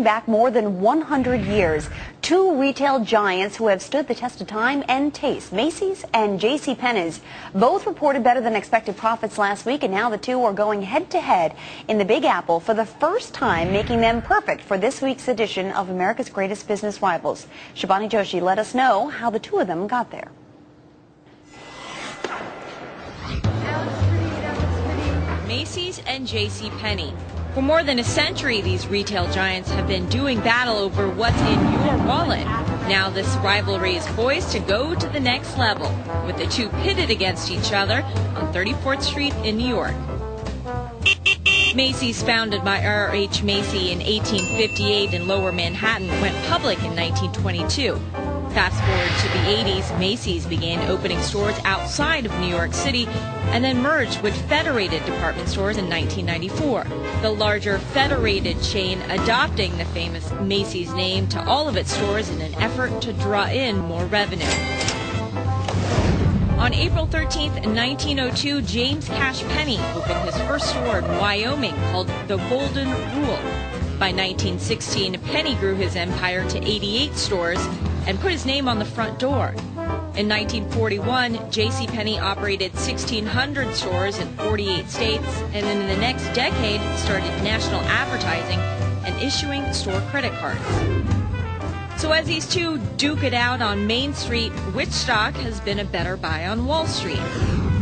back more than 100 years. Two retail giants who have stood the test of time and taste, Macys and JCPenney's, both reported better than expected profits last week, and now the two are going head-to-head in the Big Apple for the first time, making them perfect for this week's edition of America's Greatest Business Rivals. Shabani Joshi let us know how the two of them got there. Macys and JCPenney. For more than a century, these retail giants have been doing battle over what's in your wallet. Now this rivalry is poised to go to the next level, with the two pitted against each other on 34th Street in New York. Macys, founded by R.H. Macy in 1858 in Lower Manhattan, went public in 1922. Fast forward to the 80s, Macys began opening stores outside of New York City and then merged with Federated department stores in 1994. The larger Federated chain adopting the famous Macys name to all of its stores in an effort to draw in more revenue. On April 13, 1902, James Cash Penney opened his first store in Wyoming called the Golden Rule. By 1916, Penney grew his empire to 88 stores and put his name on the front door. In 1941, JCPenney operated 1,600 stores in 48 states, and in the next decade started national advertising and issuing store credit cards. So as these two duke it out on Main Street, which stock has been a better buy on Wall Street?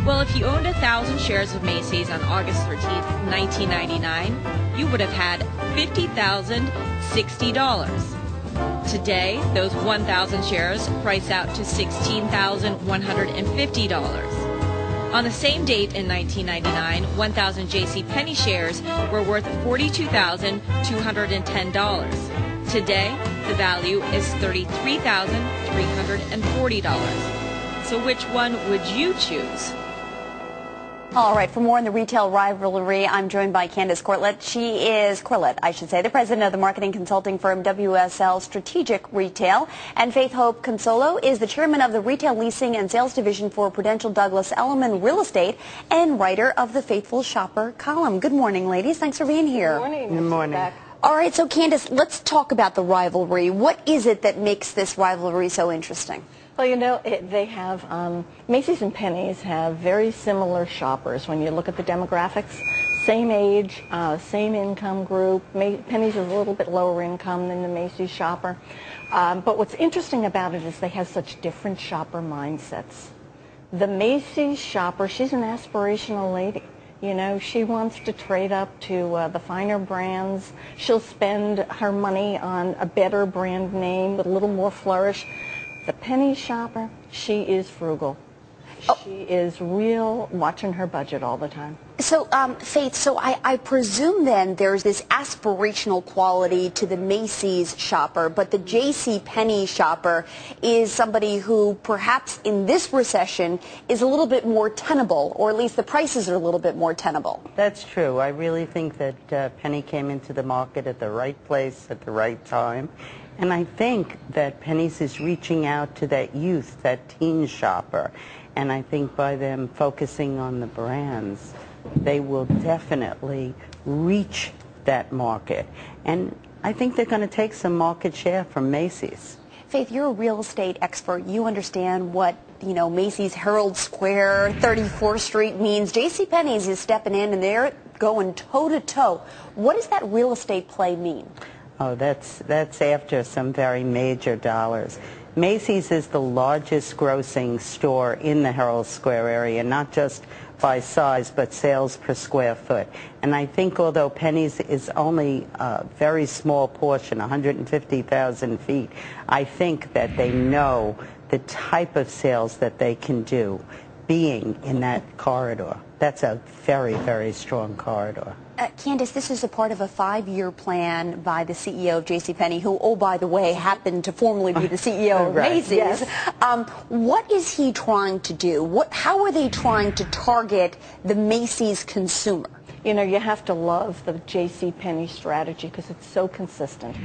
Well, if you owned 1,000 shares of Macys on August 13th, 1999, you would have had $50,060. Today, those 1,000 shares price out to $16,150. On the same date in 1999, 1,000 JCPenney shares were worth $42,210. Today, the value is $33,340. So which one would you choose? All right, for more on the retail rivalry, I'm joined by Candace Corlett. She is, the president of the marketing consulting firm WSL Strategic Retail. And Faith Hope Consolo is the chairman of the retail leasing and sales division for Prudential Douglas Elliman Real Estate and writer of the Faithful Shopper column. Good morning, ladies. Thanks for being here. Good morning. Good morning. All right, so Candace, let's talk about the rivalry. What is it that makes this rivalry so interesting? Well, you know, they have, Macys and Penney's have very similar shoppers when you look at the demographics. Same age, same income group. Penney's is a little bit lower income than the Macys shopper. But what's interesting about it is they have such different shopper mindsets. The Macys shopper, she's an aspirational lady. You know, she wants to trade up to the finer brands. She'll spend her money on a better brand name with a little more flourish. The Penney shopper, she is frugal. She is real, watching her budget all the time. So, Faith, so I presume then there's this aspirational quality to the Macys shopper, but the JCPenney shopper is somebody who perhaps in this recession is a little bit more tenable, or at least the prices are a little bit more tenable. That's true. I really think that Penney came into the market at the right place at the right time. And I think that Penney's is reaching out to that youth, that teen shopper. And I think by them focusing on the brands, they will definitely reach that market. And I think they're going to take some market share from Macys. Faith, you're a real estate expert. You understand what, you know, Macys Herald Square, 34th Street means. JCPenney's is stepping in and they're going toe-to-toe. What does that real estate play mean? Oh, that's after some very major dollars. Macys is the largest grossing store in the Herald Square area, not just by size, but sales per square foot. And I think although Penney's is only a very small portion, 150,000 feet, I think that they know the type of sales that they can do being in that corridor. That's a very, very strong corridor. Candace, this is a part of a 5-year plan by the CEO of JCPenney, who, oh, by the way, happened to formerly be the CEO of Macys. Yes. What is he trying to do? How are they trying to target the Macys consumer? You know, you have to love the JCPenney strategy because it's so consistent.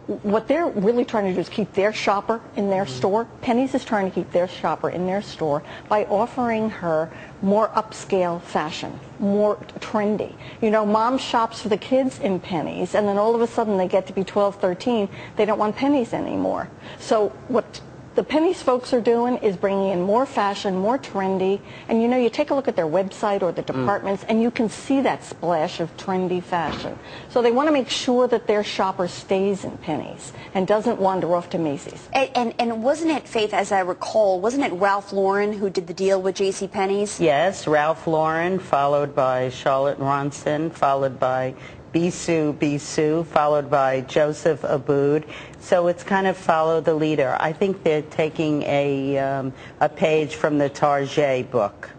What they're really trying to do is keep their shopper in their store. Penny's is trying to keep their shopper in their store by offering her more upscale fashion, more trendy. You know, mom shops for the kids in Penny's, and then all of a sudden they get to be 12, 13, they don't want Penny's anymore. So what the Penny's folks are doing is bringing in more fashion, more trendy, and you know, you take a look at their website or the departments and you can see that splash of trendy fashion. So they want to make sure that their shopper stays in Penny's and doesn't wander off to Macy's. And wasn't it, Faith, as I recall, wasn't it Ralph Lauren who did the deal with JCPenney's? Yes, Ralph Lauren, followed by Charlotte Ronson, followed by Bisou, followed by Joseph Abboud. So it's kind of follow the leader. I think they're taking a page from the Target book.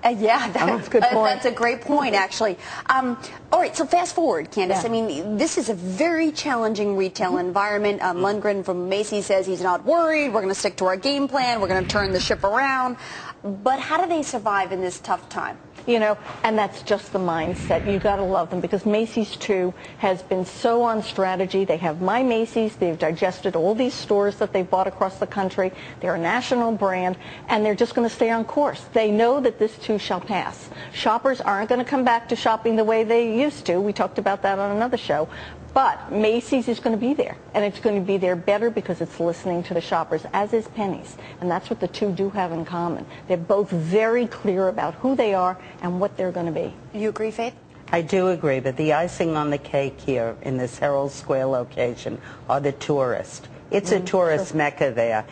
Yeah, that's a good point. That's a great point, actually. All right, so fast forward, Candace. Yeah. I mean, this is a very challenging retail environment. Lundgren from Macy's says he's not worried. We're going to stick to our game plan. We're going to turn the ship around. But how do they survive in this tough time? You know, and that's just the mindset. You got to love them because Macy's, too, has been so on strategy. They have My Macy's. They've digested all these stores that they've bought across the country. They're a national brand, and they're just going to stay on course. They know that this, too, shall pass. Shoppers aren't going to come back to shopping the way they used to. We talked about that on another show. But Macy's is going to be there, and it's going to be there better because it's listening to the shoppers, as is Penny's. And that's what the two do have in common. They're both very clear about who they are and what they're going to be. You agree, Faith? I do agree, but the icing on the cake here in this Herald Square location are the tourists. It's a tourist mecca there.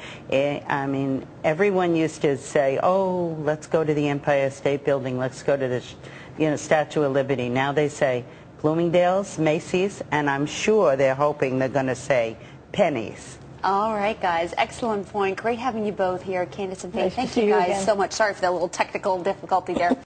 I mean, everyone used to say, oh, let's go to the Empire State Building, let's go to the Statue of Liberty. Now they say Bloomingdale's, Macy's, and I'm sure they're hoping they're going to say Penny's. All right, guys. Excellent point. Great having you both here, Candace and Faith. Nice to Thank see you you guys again. so much. Sorry for that little technical difficulty there.